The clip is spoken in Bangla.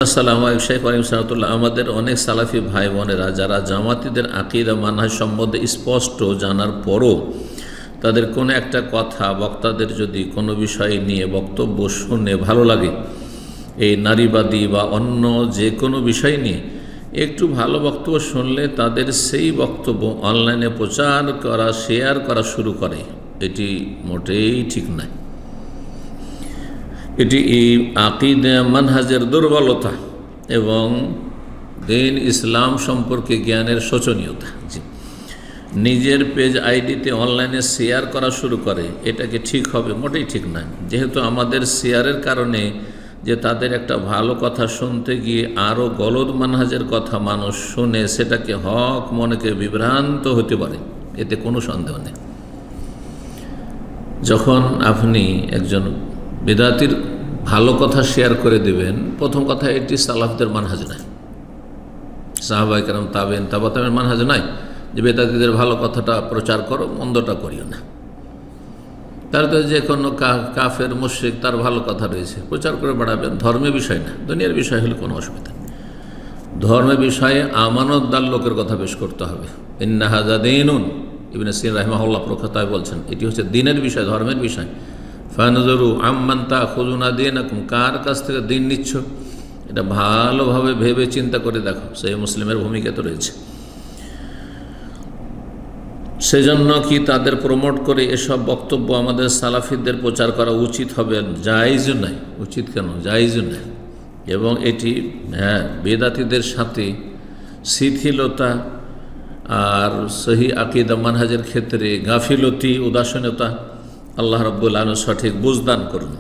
আসসালামু আলাইকুম শেখ ওয়ালিম সালাতুল্লাহ। আমাদের অনেক সালাফি ভাই বোনেরা যারা জামাতিদের আকীদা মানহাজ সম্বন্ধে স্পষ্ট জানার পরও তাদের কোনো একটা কথা বক্তাদের যদি কোনো বিষয় নিয়ে বক্তব্য শুনে ভালো লাগে, এই নারীবাদী বা অন্য যে কোনো বিষয় নিয়ে একটু ভালো বক্তব্য শুনলে তাদের সেই বক্তব্য অনলাইনে প্রচার করা, শেয়ার করা শুরু করে, এটি মোটেই ঠিক নয়। এটি আকীদা মানহাজের দুর্বলতা এবং দ্বীন ইসলাম সম্পর্কে জ্ঞানের শোচনীয়তা। নিজের পেজ আইডিতে অনলাইনে শেয়ার করা শুরু করে, এটাকে ঠিক হবে? মোটেই ঠিক নয়। যেহেতু আমাদের শেয়ারের কারণে যে তাদের একটা ভালো কথা শুনতে গিয়ে আরও গলদ মানহাজের কথা মানুষ শুনে সেটাকে হক মনেকে বিভ্রান্ত হতে পারে, এতে কোনো সন্দেহ নেই। যখন আপনি একজন বিদআতির ভালো কথা শেয়ার করে দেবেন, প্রথম কথা এটি সালাফদের মানহাজ নয়, সাহাবায়ে কেরাম তাবেঈন তাবা তাবেঈনের মানহাজ নয় যে বিদআতিদের ভালো কথাটা প্রচার করো, মন্দটা করিও না। তার তো যে কোনো কাফের মুশরিক তার ভালো কথা রয়েছে, প্রচার করে বাড়াবেন। ধর্মের বিষয় না, দুনিয়ার বিষয় হলে কোনো অসুবিধা নেই। ধর্মের বিষয়ে আমানতদার লোকের কথা বেশ করতে হবে। ইন্না হাযা দীনুন, ইবনে সিরিন রাহিমাহুল্লাহ প্রখ্যাতভাবে বলছেন এটি হচ্ছে দ্বীনের বিষয়, ধর্মের বিষয়। ফানজুরু আম্মান তাখুযুনা দীনাকুম, কার কাছ থেকে দ্বীন নিচ্ছ এটা ভালোভাবে ভেবে চিন্তা করে দেখো। সেই মুসলিমের ভূমিকা তো রয়েছে। সেজন্য কি তাদের প্রমোট করে এসব বক্তব্য আমাদের সালাফিদের প্রচার করা উচিত হবে? জায়েজ নয়। উচিত কেন? জায়েজ নয়। এবং এটি বেদাতীদের সাথে শিথিলতা আর সহি আকীদা মানহাজের ক্ষেত্রে গাফিলতি, উদাসীনতা। আল্লাহ রাব্বুল আলামিন সঠিক বুঝদান করুন।